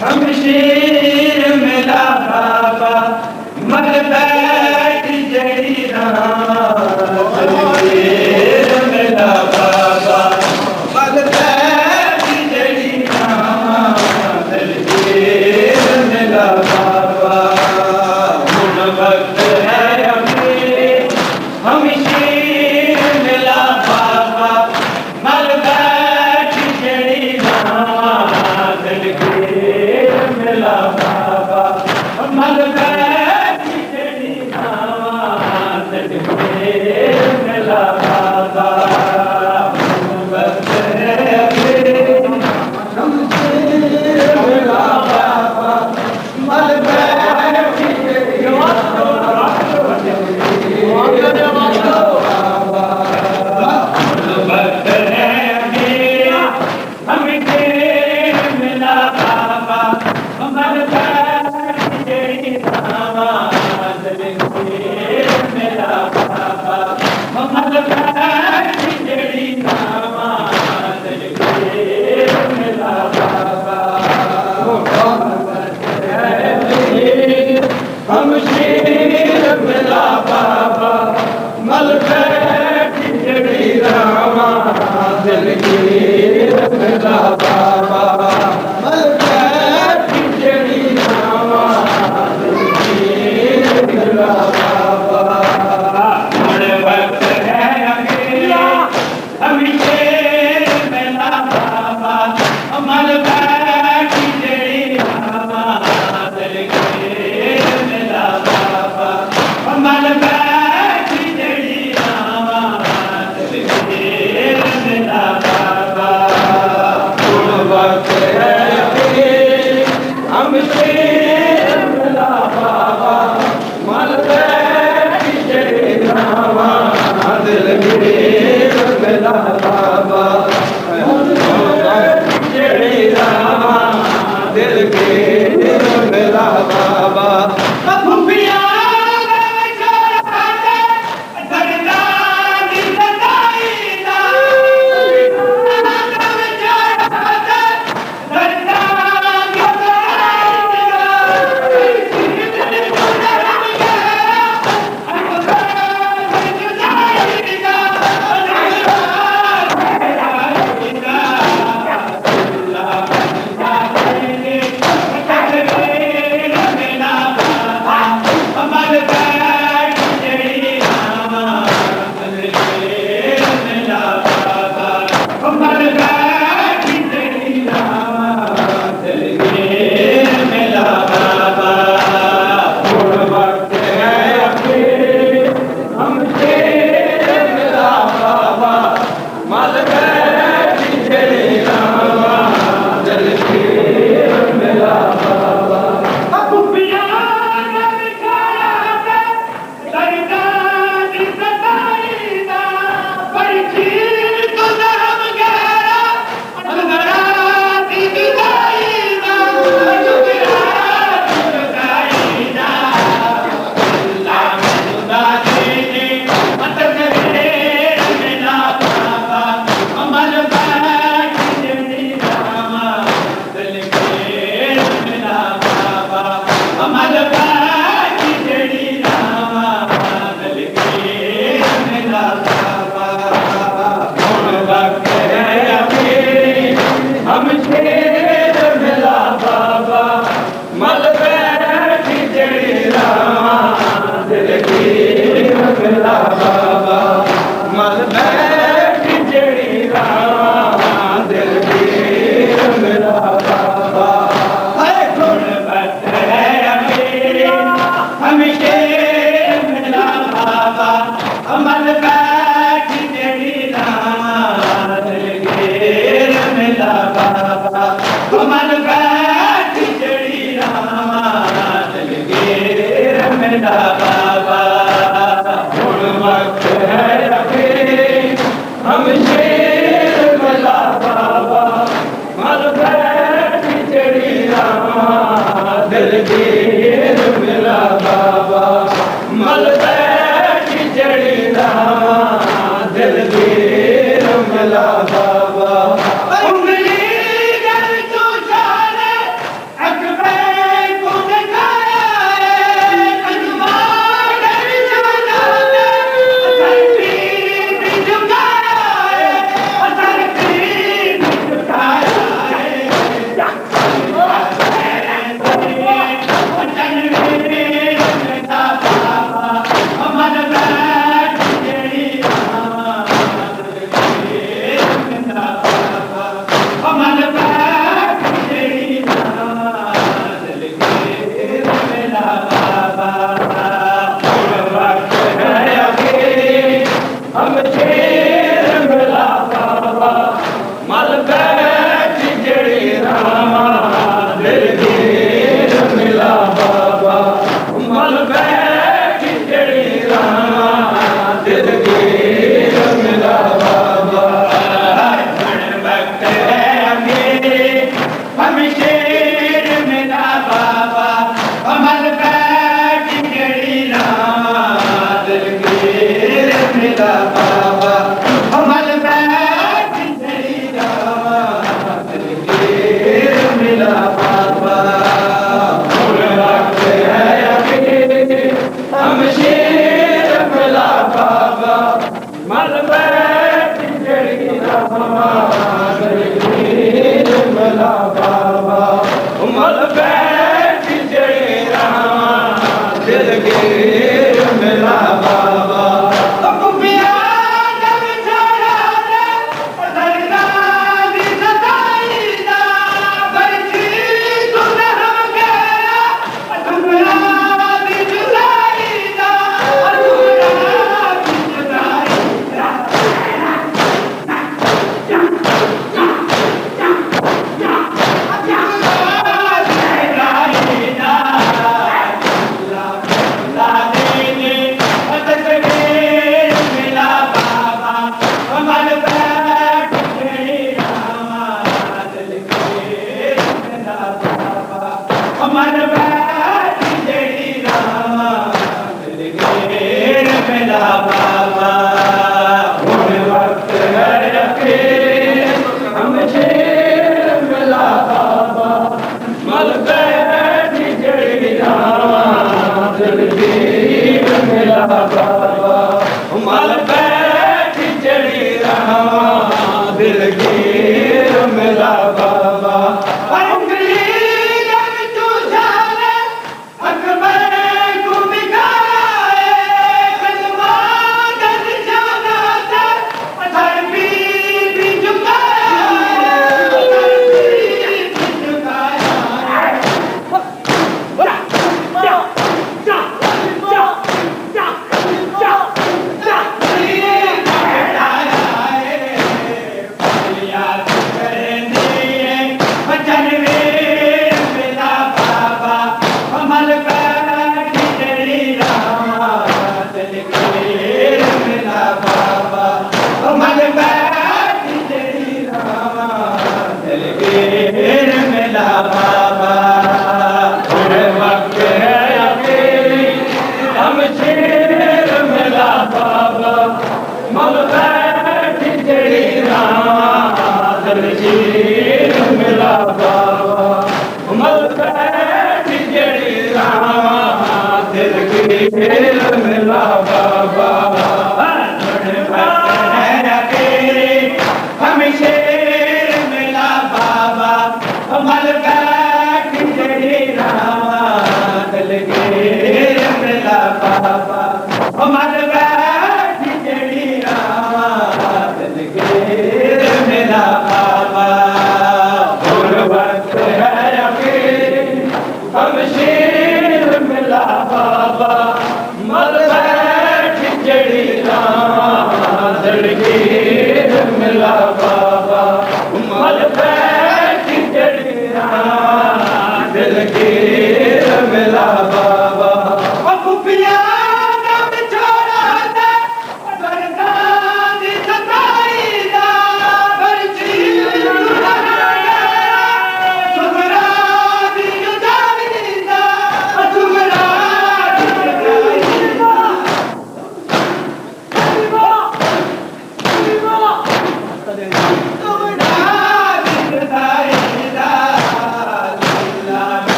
शमशीर मिला बाबा मल बैठ जड़ी शमशीर मिला बाबा मल बैठ जड़ी शमशीर मिला बाबा हुन वक्त है अभी शमशीर मिला बाबा मल बैठ जड़ी मिला बाबा मल बैठ जड़ी मिला बाबा शमशीर मिला बाबा मल बैठ शमशीर मिला बाबा मल बैठ जड़ी रामा दिलगीर मिला बाबा मल बैठ जड़ी रामा दिलगीर मिला बाबा हर वक्त है अकेला शमशीर मिला बाबा मल बैठ जड़ी रामा दिलगीर मिला बाबा मल बैठ जड़ी रामा दिलगीर मिला बाबा हुन वक्त है शमशीर मिला बाबा मल बैठ जड़ी रामा दिलगीर मिला बाबा जड़ी रामा दिलगीर मिला बाबा दिलगीर मिला बाबा मल बैठ जड़ी रामा दिलगीर मिला बाबा। कीर मिला बाबा मल बैठ जड़ी रामा दिल कीर मिला बाबा वक्त है अभी हम शेर मिला बाबा मल बैठ जड़ी रामा दिल कीर मिला बाबा मल बैठ जड़ी रामा दिल कीर मिला बाबा मल बैठ जड़ी रामा दिल कीर मिला बाबा मिला बाबा